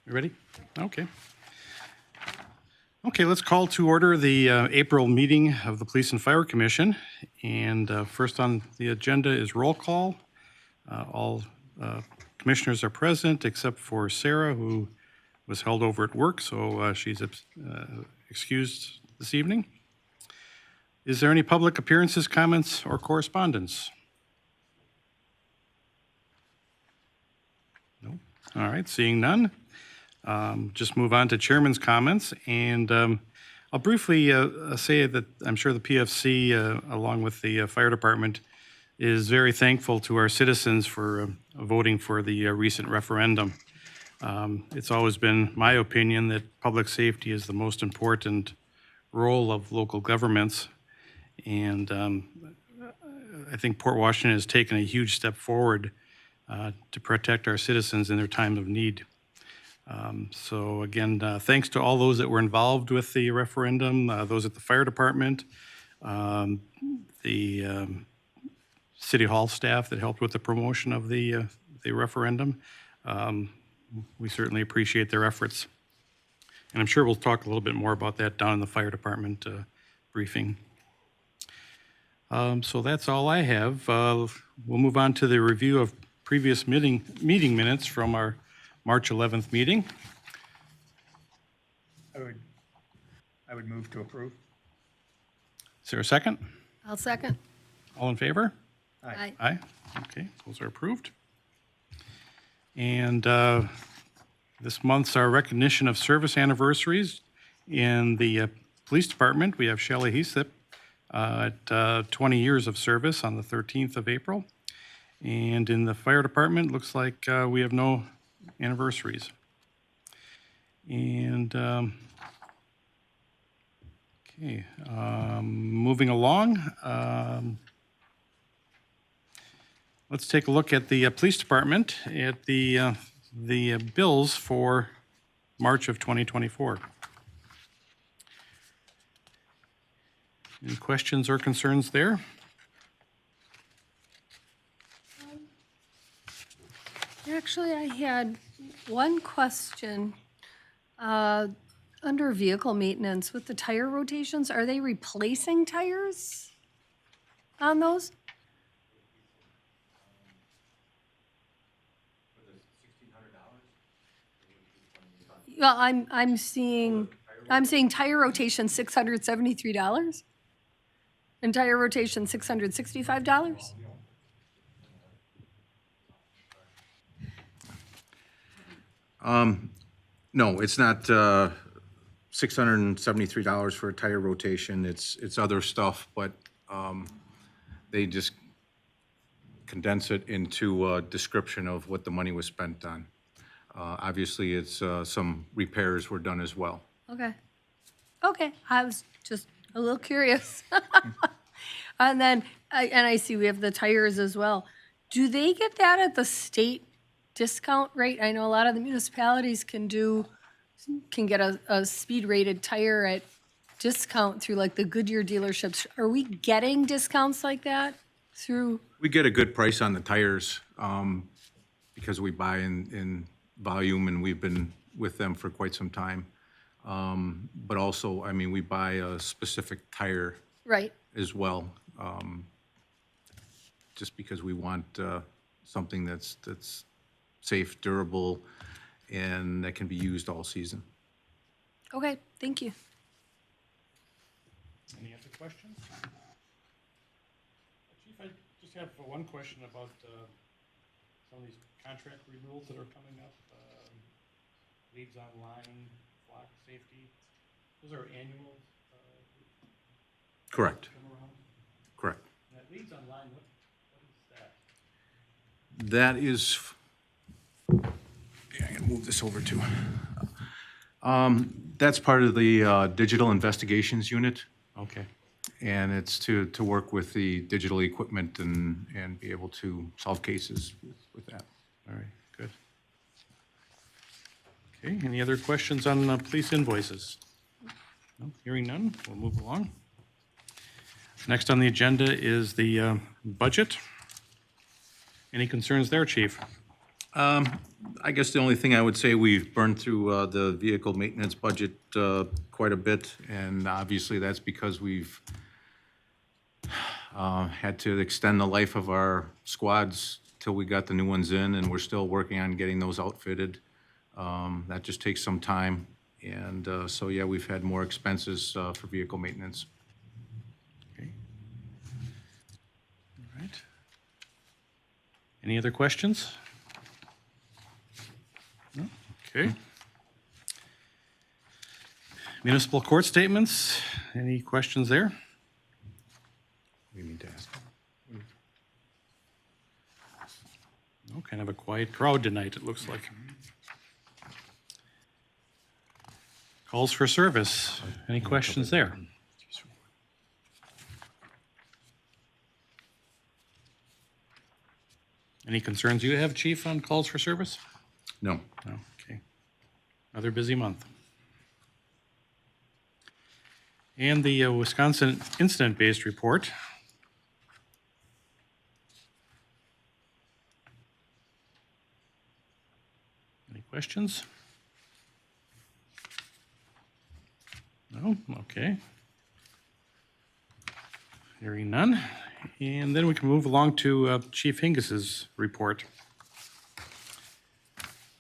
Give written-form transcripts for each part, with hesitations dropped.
You ready? Okay. Okay, let's call to order the April meeting of the Police and Fire Commission. And first on the agenda is roll call. All commissioners are present except for Sarah, who was held over at work, so she's excused this evening. Is there any public appearances, comments, or correspondence? No. All right, seeing none. Just move on to chairman's comments, and I'll briefly say that I'm sure the PFC, along with the fire department, is very thankful to our citizens for voting for the recent referendum. It's always been my opinion that public safety is the most important role of local governments, and I think Port Washington has taken a huge step forward to protect our citizens in their time of need. So again, thanks to all those that were involved with the referendum, those at the fire department, the City Hall staff that helped with the promotion of the referendum. We certainly appreciate their efforts. And I'm sure we'll talk a little bit more about that down in the fire department briefing. So that's all I have. We'll move on to the review of previous meeting minutes from our March 11th meeting. I would move to approve. Is there a second? I'll second. All in favor? Aye. Aye. Okay, those are approved. And this month's our recognition of service anniversaries. In the police department, we have Shelley Heathip at 20 years of service on the 13th of April. And in the fire department, looks like we have no anniversaries. And okay, moving along, let's take a look at the police department at the bills for March of 2024. Any questions or concerns there? Actually, I had one question. Under vehicle maintenance with the tire rotations, are they replacing tires on those? Well, I'm seeing tire rotation $673 and tire rotation $665. No, it's not $673 for a tire rotation. It's other stuff, but they just condense it into a description of what the money was spent on. Obviously, it's some repairs were done as well. Okay. Okay, I was just a little curious. And then, I see we have the tires as well. Do they get that at the state discount rate? I know a lot of the municipalities can get a speed rated tire at discount through like the Goodyear dealerships. Are we getting discounts like that through? We get a good price on the tires because we buy in volume and we've been with them for quite some time. But also, I mean, we buy a specific tire Right. as well, just because we want something that's safe, durable, and that can be used all season. Okay, thank you. Any other questions? Chief, I just have one question about some of these contract renewals that are coming up. Leads online, flock safety. Those are annual. Correct. Come around. Correct. And that leads online. What is that? That is, yeah, I'm gonna move this over too. That's part of the digital investigations unit, Okay. and it's to work with the digital equipment and be able to solve cases with that. All right. Good. Okay. Any other questions on police invoices? No, hearing none. We'll move along. Next on the agenda is the budget. Any concerns there, Chief? I guess the only thing I would say, we've burned through the vehicle maintenance budget quite a bit, and obviously that's because we've had to extend the life of our squads till we got the new ones in, and we're still working on getting those outfitted. That just takes some time, and so, yeah, we've had more expenses for vehicle maintenance. Okay. All right. Any other questions? No? Okay. Municipal court statements, any questions there? We need to ask. No, kind of a quiet crowd tonight, it looks like. Calls for service, any questions there? Any concerns you have, Chief, on calls for service? No. No, okay. Another busy month. And the Wisconsin incident-based report. Any questions? No? Okay. Hearing none. And then we can move along to Chief Hingus's report.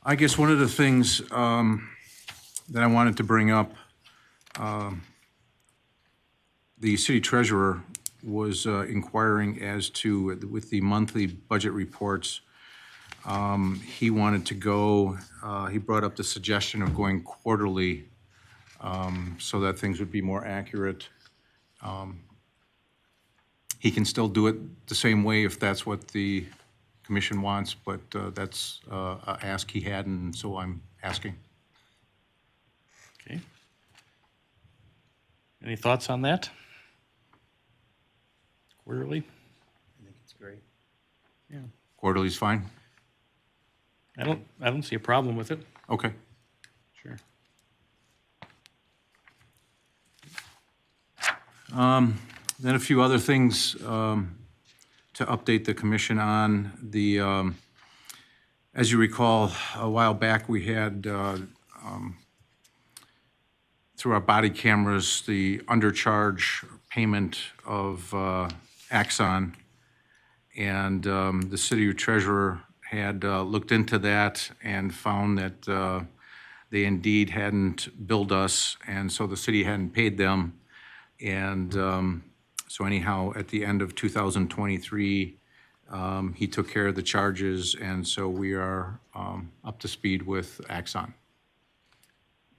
I guess one of the things that I wanted to bring up, the city treasurer was inquiring as to, with the monthly budget reports, he wanted to go, he brought up the suggestion of going quarterly so that things would be more accurate. He can still do it the same way if that's what the commission wants, but that's an ask he had, and so I'm asking. Okay. Any thoughts on that? Quarterly? I think it's great. Yeah. Quarterly's fine? I don't see a problem with it. Okay. Sure. Then a few other things to update the commission on. As you recall, a while back, we had, through our body cameras, the undercharge payment of Axon. And the city treasurer had looked into that and found that they indeed hadn't billed us, and so the city hadn't paid them. And so anyhow, at the end of 2023, he took care of the charges, and so we are up to speed with Axon.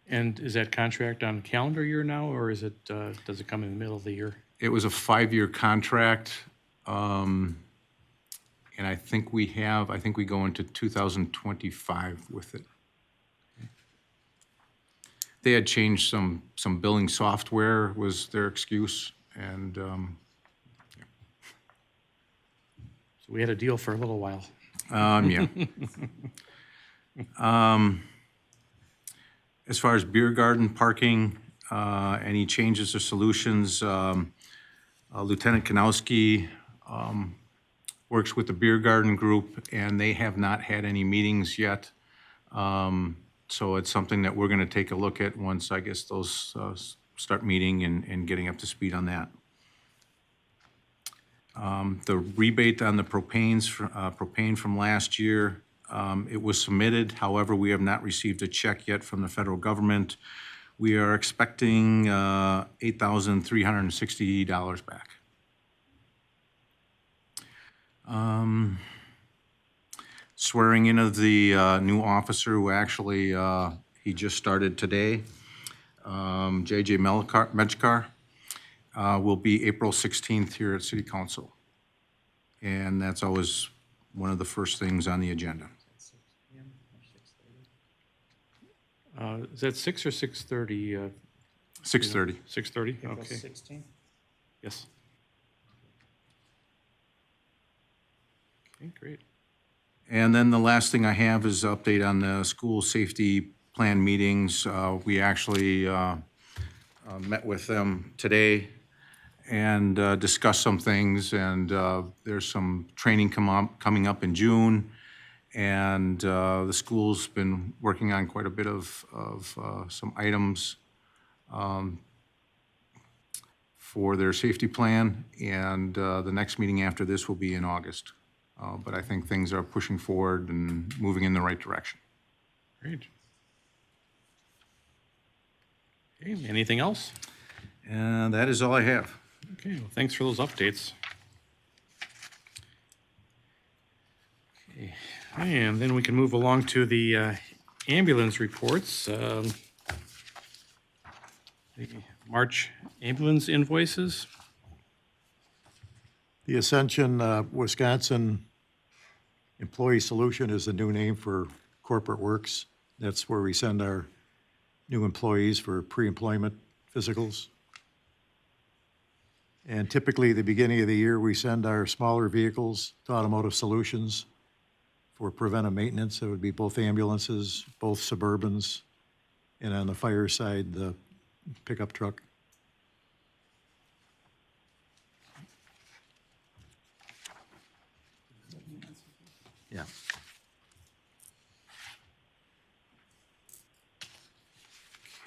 And is that contract on calendar year now, or is it, does it come in the middle of the year? It was a 5-year contract, and I think we go into 2025 with it. They had changed some billing software was their excuse, and So we had a deal for a little while. yeah. As far as beer garden parking, any changes or solutions, Lieutenant Kanowski works with the beer garden group, and they have not had any meetings yet. So it's something that we're going to take a look at once, I guess, those start meeting and getting up to speed on that. The rebate on the propane from last year, it was submitted. However, we have not received a check yet from the federal government. We are expecting $8,360 back. Swearing in of the new officer who actually, he just started today, J.J. Mechkar, will be April 16th here at City Council. And that's always one of the first things on the agenda. Is that 6 or 6:30? 6:30. 6:30, April okay. 16th? Yes. Okay, great. And then the last thing I have is an update on the school safety plan meetings. We actually met with them today and discussed some things, and there's some training coming up in June. And the school's been working on quite a bit of some items for their safety plan, and the next meeting after this will be in August. But I think things are pushing forward and moving in the right direction. Great. Okay, anything else? And that is all I have. Okay, well, thanks for those updates. Okay, and then we can move along to the ambulance reports. The March ambulance invoices. The Ascension, Wisconsin Employee Solution is the new name for Corporate Works. That's where we send our new employees for pre-employment physicals. And typically, the beginning of the year, we send our smaller vehicles to Automotive Solutions for preventive maintenance. It would be both ambulances, both Suburbans, and on the fire side, the pickup truck. Yeah.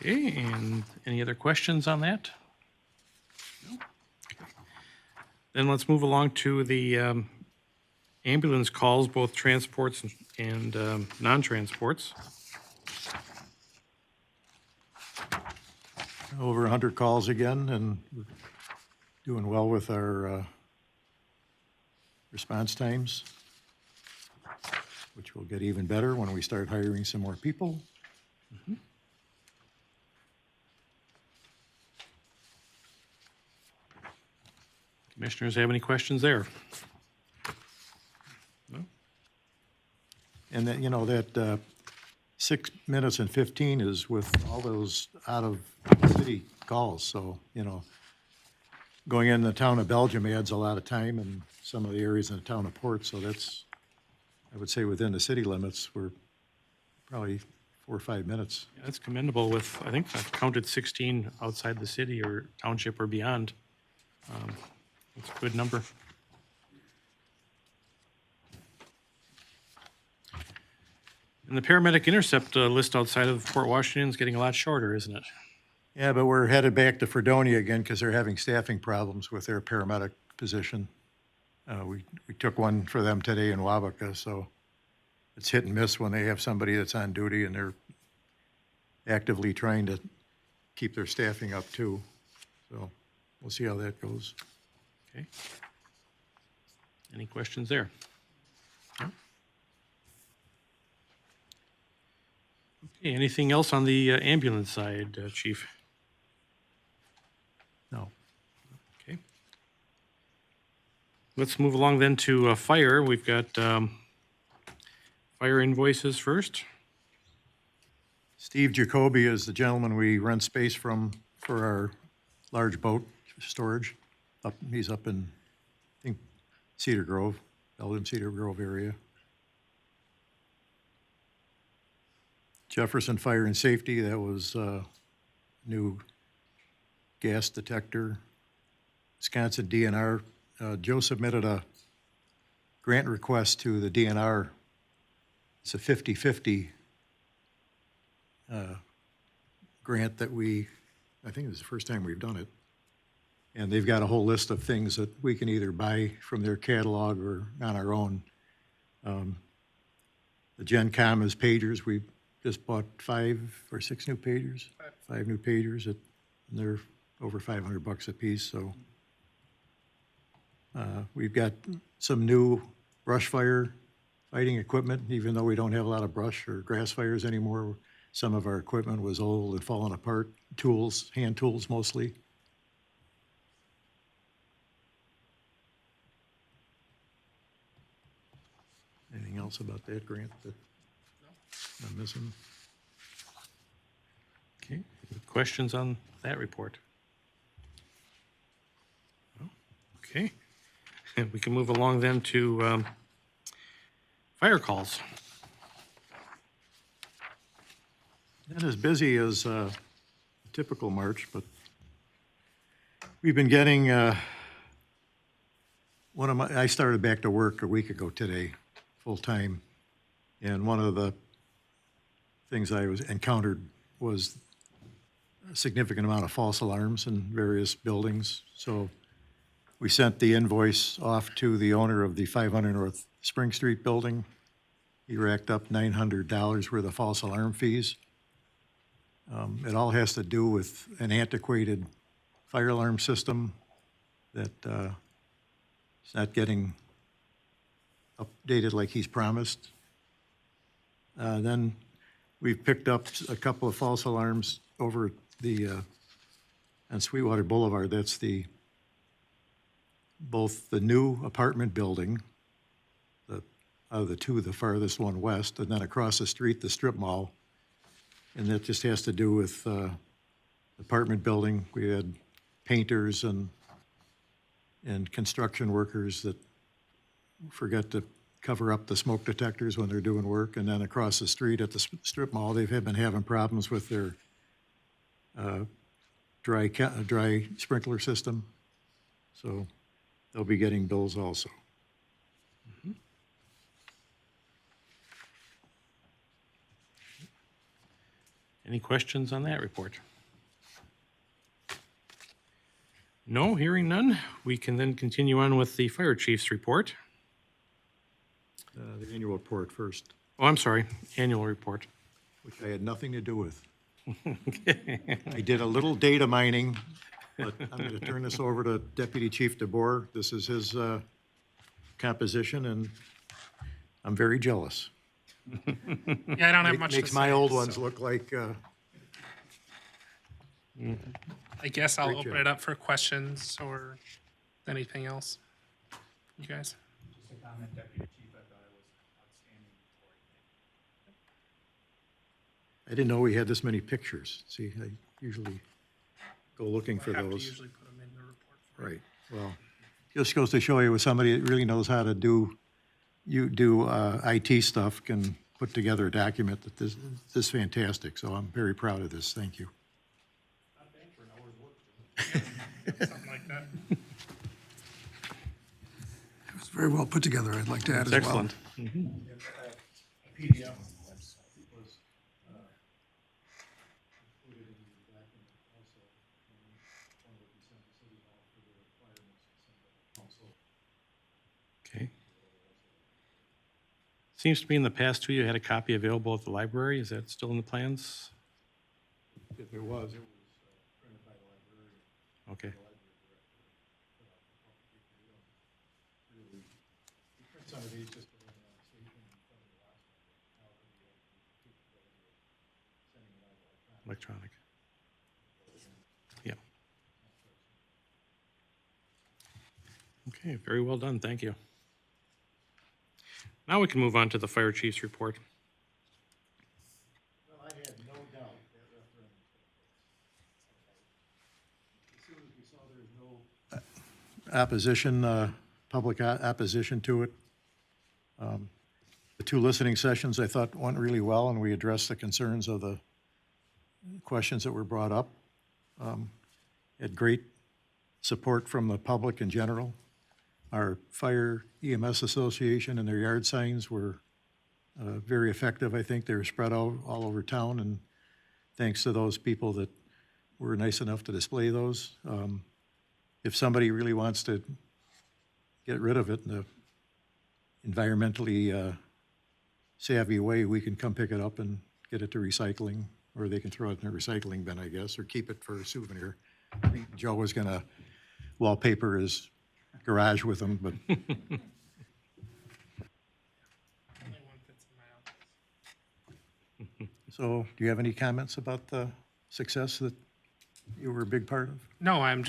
Okay, and any other questions on that? No? Okay. Then let's move along to the ambulance calls, both transports and non-transports. Over 100 calls again, and we're doing well with our response times, which will get even better when we start hiring some more people. Commissioners have any questions there? No? And that, that 6 minutes and 15 is with all those out-of-city calls, so, going in the town of Belgium adds a lot of time, and some of the areas in the town of Port, so that's, I would say within the city limits, we're probably 4 or 5 minutes. Yeah, that's commendable with, I think I've counted 16 outside the city or township or beyond. That's a good number. And the paramedic intercept list outside of Fort Washington is getting a lot shorter, isn't it? Yeah, but we're headed back to Fredonia again because they're having staffing problems with their paramedic position. We took one for them today in Wabaca, so it's hit and miss when they have somebody that's on duty, and they're actively trying to keep their staffing up too. So we'll see how that goes. Okay. Any questions there? No? Okay, anything else on the ambulance side, Chief? No. Okay. Let's move along then to fire. We've got fire invoices first. Steve Jacoby is the gentleman we rent space from for our large boat storage. He's up in, I think, Cedar Grove, Belgium Cedar Grove area. Jefferson Fire and Safety, that was new gas detector. Wisconsin DNR, Joe submitted a grant request to the DNR. It's a 50-50 grant that I think it's the first time we've done it. And they've got a whole list of things that we can either buy from their catalog or on our own. The Gen Com is pagers. We just bought 5 or 6 new pagers. 5 new pagers, and they're over $500 a piece. So we've got some new brush fire fighting equipment, even though we don't have a lot of brush or grass fires anymore. Some of our equipment was old and falling apart. Tools, hand tools mostly. Anything else about that grant that I'm missing? Okay, any questions on that report? No? Okay, we can move along then to fire calls. Not as busy as typical March, but we've been getting, I started back to work a week ago today, full-time. And one of the things I encountered was a significant amount of false alarms in various buildings. So we sent the invoice off to the owner of the 500 North Spring Street building. He racked up $900 worth of false alarm fees. It all has to do with an antiquated fire alarm system that is not getting updated like he's promised. Then we've picked up a couple of false alarms over on Sweetwater Boulevard. That's both the new apartment building, out of the two, the farthest one west, and then across the street, the strip mall. And that just has to do with apartment building. We had painters and construction workers that forget to cover up the smoke detectors when they're doing work. And then across the street at the strip mall, they've been having problems with their dry sprinkler system. So they'll be getting bills also. Any questions on that report? No, hearing none. We can then continue on with the fire chief's report. The annual report first, Oh, I'm sorry, annual report. which I had nothing to do with. I did a little data mining, but I'm going to turn this over to Deputy Chief DeBoer. This is his composition, and I'm very jealous. Yeah, I don't have much to say. Makes my old so ones look like, I guess I'll Great open job. it up for questions or anything else. You guys? Just a comment, Deputy Chief, I thought it was outstanding report. I didn't know we had this many pictures. See, I usually go looking for I have to those. usually put them in the report. For Right, well, just goes to show you with somebody that really knows how to do IT stuff can put together a document that this is fantastic. So I'm very proud of this. Thank you. Something like that. It was very well put together, I'd like to add as It's well. excellent. PDF was included in the document also. One would be sent to City Hall for the requirements to send to the council. Okay. Seems to me in the past too, you had a copy available at the library. Is that still in the plans? If it was printed by the librarian. Okay. We print some of these just to run around the station in front of the last one, but now that we have the capability of sending it out electronically. Electronic. Yeah. Okay, very well done. Thank you. Now we can move on to the fire chief's report. Well, I had no doubt that referendum was going to pass. As soon as we saw there was no opposition, public opposition to it. The two listening sessions I thought went really well, and we addressed the concerns of the questions that were brought up. Had great support from the public in general. Our Fire EMS Association and their yard signs were very effective. I think they were spread out all over town, and thanks to those people that were nice enough to display those. If somebody really wants to get rid of it in a environmentally savvy way, we can come pick it up and get it to recycling, or they can throw it in a recycling bin, I guess, or keep it for a souvenir. I think Joe was gonna wallpaper his garage with them, but Only one fits in my office. so do you have any comments about the success that you were a big part of? No, I'm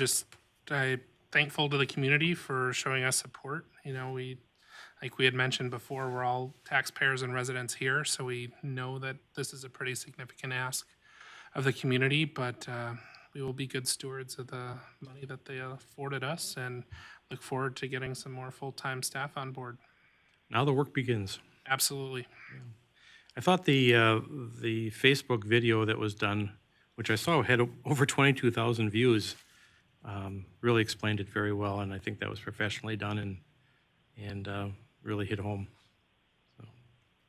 thankful to the community for showing us support. You know, like we had mentioned before, we're all taxpayers and residents here, so we know that this is a pretty significant ask of the community, but we will be good stewards of the money that they afforded us and look forward to getting some more full-time staff on board. Now the work begins. Absolutely. I thought the Facebook video that was done, which I saw had over 22,000 views, really explained it very well, and I think that was professionally done and really hit home.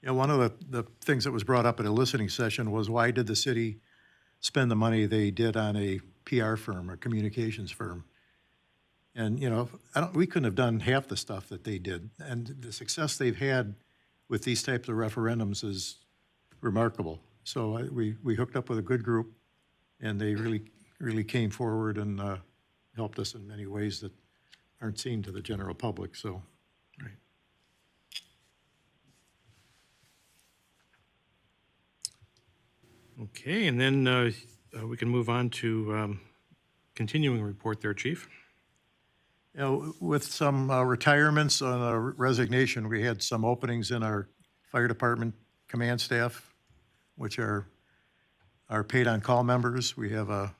Yeah, one of the things that was brought up at a listening session was why did the city spend the money they did on a PR firm, a communications firm? And, you know, we couldn't have done half the stuff that they did. And the success they've had with these types of referendums is remarkable. So we hooked up with a good group, and they really came forward and helped us in many ways that aren't seen to the general public, so. Right. Okay, and then we can move on to continuing report there, Chief. You know, with some retirements on a resignation, we had some openings in our fire department command staff, which are paid-on-call members. We have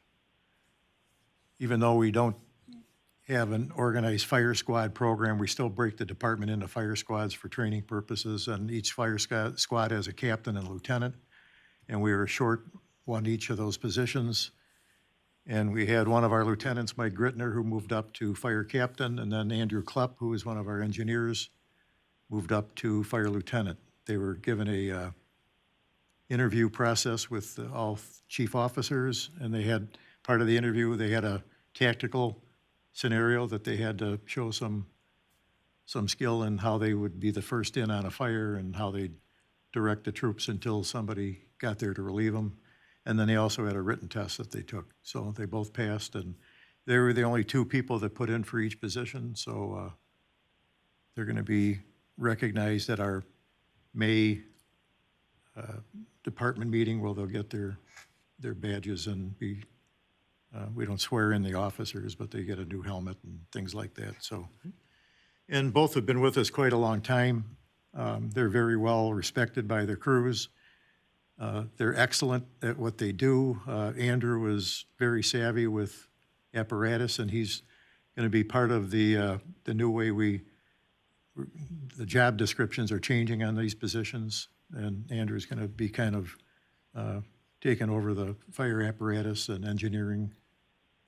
even though we don't have an organized fire squad program, we still break the department into fire squads for training purposes, and each fire squad has a captain and lieutenant, and we were short one each of those positions. And we had one of our lieutenants, Mike Grittner, who moved up to fire captain, and then Andrew Klepp, who was one of our engineers, moved up to fire lieutenant. They were given a interview process with all chief officers, and they had, part of the interview, they had a tactical scenario that they had to show some skill in how they would be the first in on a fire and how they'd direct the troops until somebody got there to relieve them. And then they also had a written test that they took. So they both passed, and they were the only two people that put in for each position. So they're going to be recognized at our May department meeting where they'll get their badges and be, we don't swear in the officers, but they get a new helmet and things like that. So, and both have been with us quite a long time. They're very well respected by their crews. They're excellent at what they do. Andrew is very savvy with apparatus, and he's going to be part of the new way the job descriptions are changing on these positions, and Andrew's going to be kind of taking over the fire apparatus and engineering,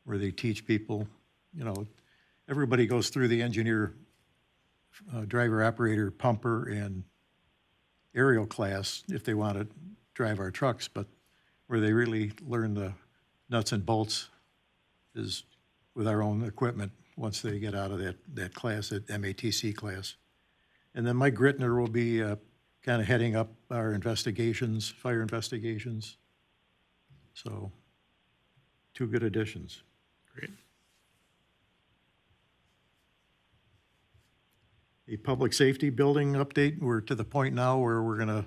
where they teach people. You know, everybody goes through the engineer, driver, operator, pumper, and aerial class if they want to drive our trucks, but where they really learn the nuts and bolts is with our own equipment once they get out of that class, that MATC class. And then Mike Grittner will be kind of heading up our investigations, fire investigations. So, two good additions. Great. A public safety building update. We're to the point now where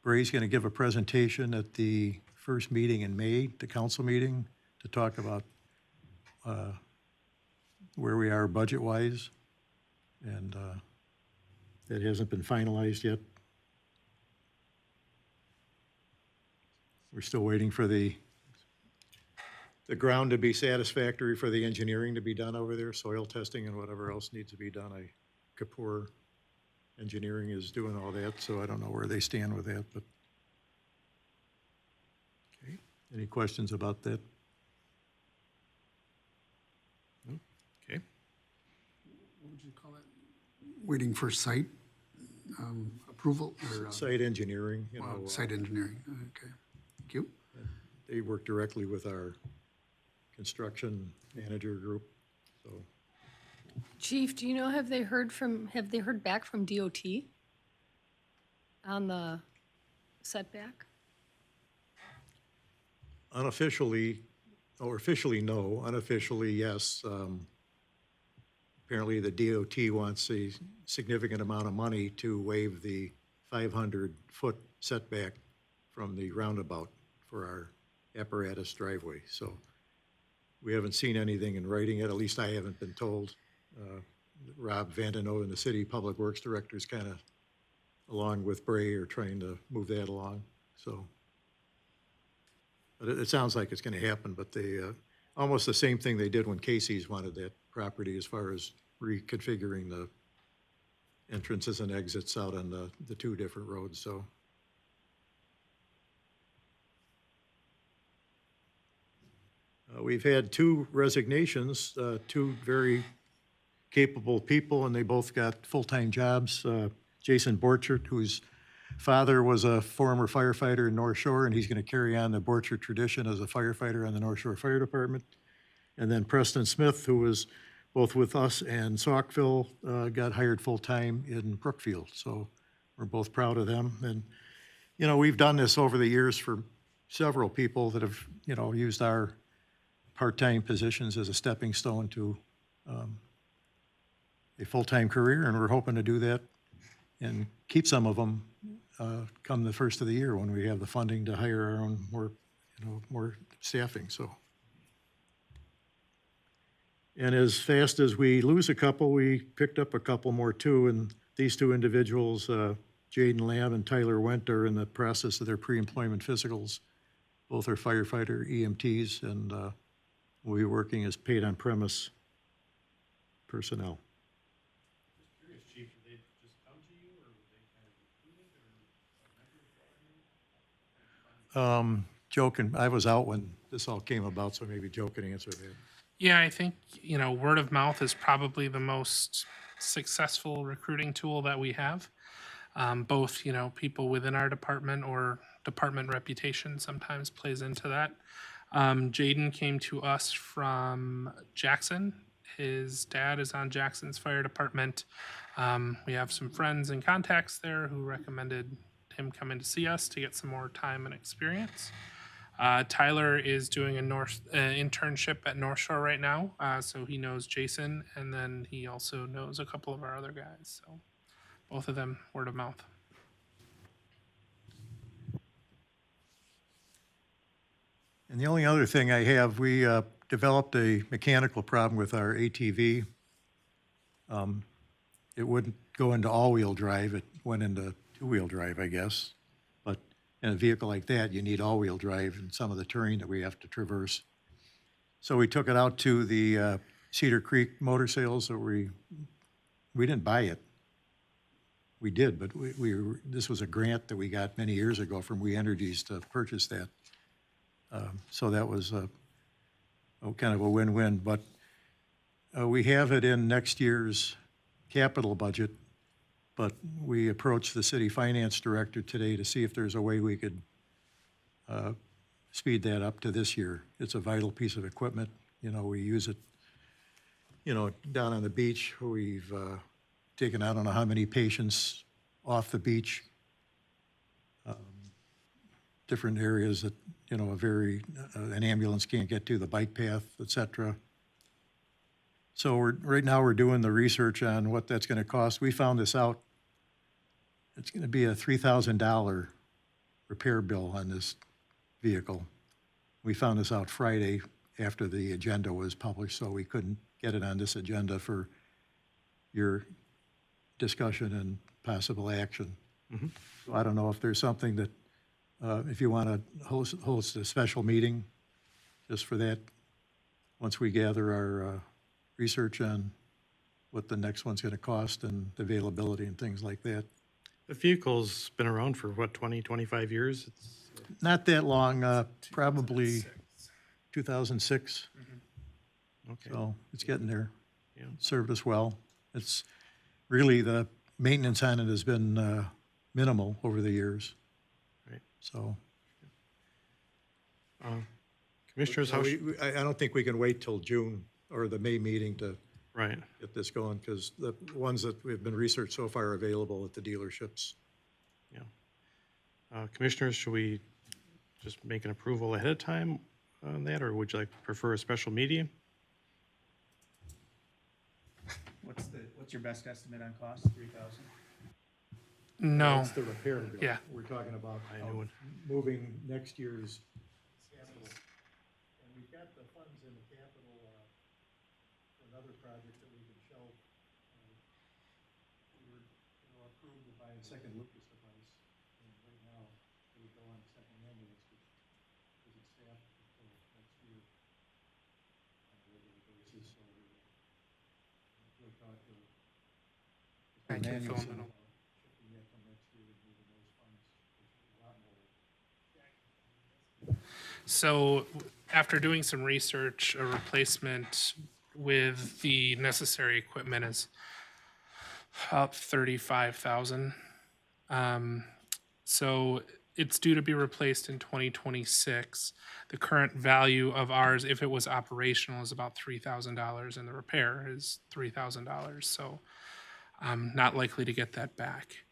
Bray's going to give a presentation at the first meeting in May, the council meeting, to talk about where we are budget-wise. And that hasn't been finalized yet. We're still waiting for the ground to be satisfactory for the engineering to be done over there, soil testing and whatever else needs to be done. Kapoor Engineering is doing all that, so I don't know where they stand with that, but. Okay, any questions about that? No? Okay. What would you call it? Waiting for site approval or? Site engineering, Site engineering, okay. Thank you. they work directly with our construction manager group, so. Chief, do you know, have they heard back from DOT on the setback? Unofficially, or officially, no. Unofficially, yes. Apparently, the DOT wants a significant amount of money to waive the 500-foot setback from the roundabout for our apparatus driveway. So we haven't seen anything in writing yet. At least I haven't been told. Rob Vandenow and the city public works director is kind of, along with Bray, are trying to move that along. So. But it sounds like it's going to happen, but they, almost the same thing they did when Casey's wanted that property as far as reconfiguring the entrances and exits out on the two different roads, so. We've had two resignations, two very capable people, and they both got full-time jobs. Jason Borchert, who's father was a former firefighter in North Shore, and he's going to carry on the Borchert tradition as a firefighter on the North Shore Fire Department. And then Preston Smith, who was both with us and Saukville, got hired full-time in Brookfield. So we're both proud of them. And, you know, we've done this over the years for several people that have, you know, used our part-time positions as a stepping stone to a full-time career, and we're hoping to do that and keep some of them come the first of the year when we have the funding to hire our own more staffing, so. And as fast as we lose a couple, we picked up a couple more too, and these two individuals, Jaden Lamb and Tyler Went, are in the process of their pre-employment physicals. Both are firefighter EMTs, and will be working as paid on-premise personnel. Curious, Chief, did they just come to you, or were they kind of recruited, Joe can, I was out when this all came about, so maybe Joe can answer that. Yeah, I think, you know, word of mouth is probably the most successful recruiting tool that we have. Both, you know, people within our department or department reputation sometimes plays into that. Jaden came to us from Jackson. His dad is on Jackson's fire department. We have some friends and contacts there who recommended him coming to see us to get some more time and experience. Tyler is doing a internship at North Shore right now, so he knows Jason, and then he also knows a couple of our other guys. So both of them word of mouth. And the only other thing I have, we developed a mechanical problem with our ATV. It wouldn't go into all-wheel drive. It went into two-wheel drive, I guess. But in a vehicle like that, you need all-wheel drive and some of the terrain that we have to traverse. So we took it out to the Cedar Creek Motor Sales. So we didn't buy it. We did, but this was a grant that we got many years ago from We Energies to purchase that. So that was kind of a win-win, but we have it in next year's capital budget, but we approached the city finance director today to see if there's a way we could speed that up to this year. It's a vital piece of equipment. You know, we use it, you know, down on the beach. We've taken I don't know how many patients off the beach, different areas that, you know, an ambulance can't get to, the bike path, et cetera. So right now we're doing the research on what that's going to cost. We found this out. It's going to be a $3,000 repair bill on this vehicle. We found this out Friday after the agenda was published, so we couldn't get it on this agenda for your discussion and possible action. So I don't know if there's something that if you want to host a special meeting just for that, once we gather our research on what the next one's going to cost and availability and things like that. The vehicle's been around for what, 20, 25 years? It's Not that long, probably 2006. okay. So it's getting there. Yeah. It served us well. It's really, the maintenance on it has been minimal over the years. Right. So. Commissioners, how I don't think we can wait till June or the May meeting to right. get this going, because the ones that we've been researched so far are available at the dealerships. Yeah. Commissioners, should we just make an approval ahead of time on that, or would you like to prefer a special meeting? What's your best estimate on cost? 3,000? No. It's the repair bill. Yeah. We're talking about I knew it. moving next year's capital. And we've got the funds in the capital for another project that we can shelve. We were approved to buy a second Lucas device. And right now, we go on the second ambulance, which isn't staffed until next year on a regular basis. So we'll talk to I can fill in the Manuel middle. shifting that from next year and moving those funds, which is a lot more. So after doing some research, a replacement with the necessary equipment is about $35,000. So it's due to be replaced in 2026. The current value of ours, if it was operational, is about $3,000, and the repair is $3,000. So I'm not likely to get that back.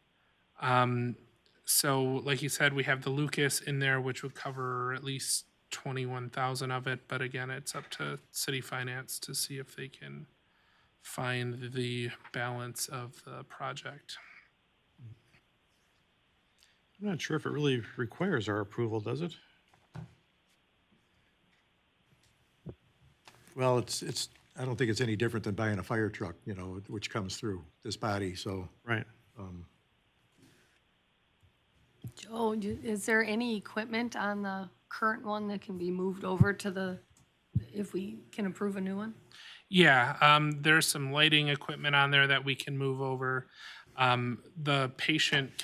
So like you said, we have the Lucas in there, which would cover at least 21,000 of it. But again, it's up to city finance to see if they can find the balance of the project. I'm not sure if it really requires our approval, does it? Well, I don't think it's any different than buying a fire truck, which comes through this body, so. Right. Joe, is there any equipment on the current one that can be moved over to if we can approve a new one? Yeah, there's some lighting equipment on there that we can move over. The patient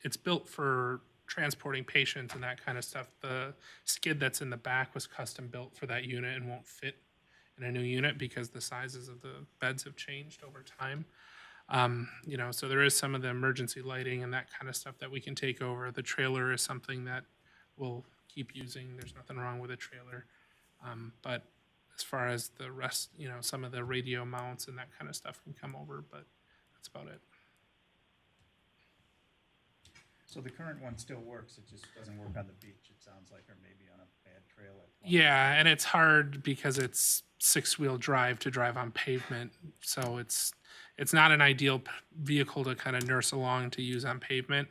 it's built for transporting patients and that kind of stuff. The skid that's in the back was custom built for that unit and won't fit in a new unit because the sizes of the beds have changed over time. So there is some of the emergency lighting and that kind of stuff that we can take over. The trailer is something that we'll keep using. There's nothing wrong with a trailer. But as far as the rest, some of the radio mounts and that kind of stuff can come over, but that's about it. So the current one still works, it just doesn't work on the beach, it sounds like, or maybe on a bad trail. Yeah, and it's hard because it's 6-wheel drive to drive on pavement. So it's not an ideal vehicle to kind of nurse along to use on pavement,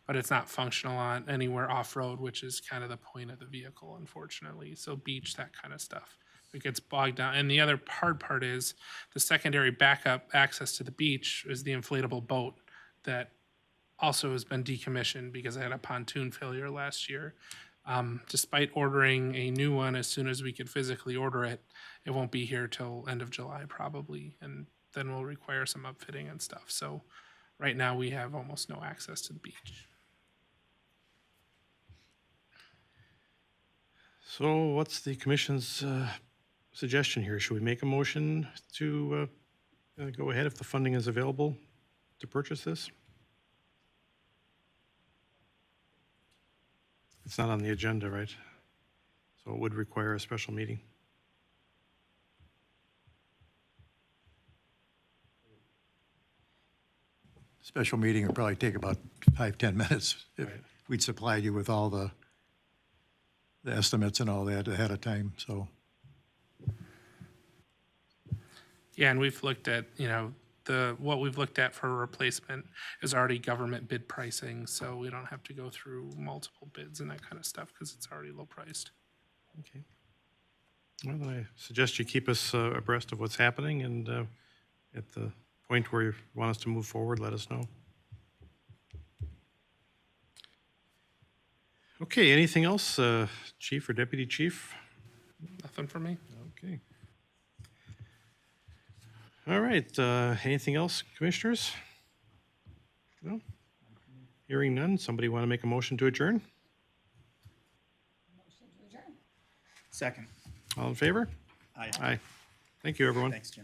but it's not functional on anywhere off-road, which is kind of the point of the vehicle, unfortunately. So beach, that kind of stuff. It gets bogged down. And the other hard part is the secondary backup access to the beach is the inflatable boat that also has been decommissioned because I had a pontoon failure last year. Despite ordering a new one as soon as we could physically order it, it won't be here till end of July probably, and then we'll require some upfitting and stuff. So right now we have almost no access to the beach. So what's the commission's suggestion here? Should we make a motion to go ahead if the funding is available to purchase this? It's not on the agenda, right? So it would require a special meeting. Special meeting would probably take about 5-10 minutes if Right. we'd supplied you with all the estimates and all that ahead of time, so. Yeah, and we've looked at, what we've looked at for a replacement is already government bid pricing, so we don't have to go through multiple bids and that kind of stuff because it's already low priced. Okay. Well, then I suggest you keep us abreast of what's happening, and at the point where you want us to move forward, let us know. Okay, anything else, Chief or Deputy Chief? Nothing for me? Okay. All right, anything else, commissioners? No? Hearing none, somebody want to make a motion to adjourn? Second. All in favor? Aye. Aye. Thank you, everyone. Thanks, Jim.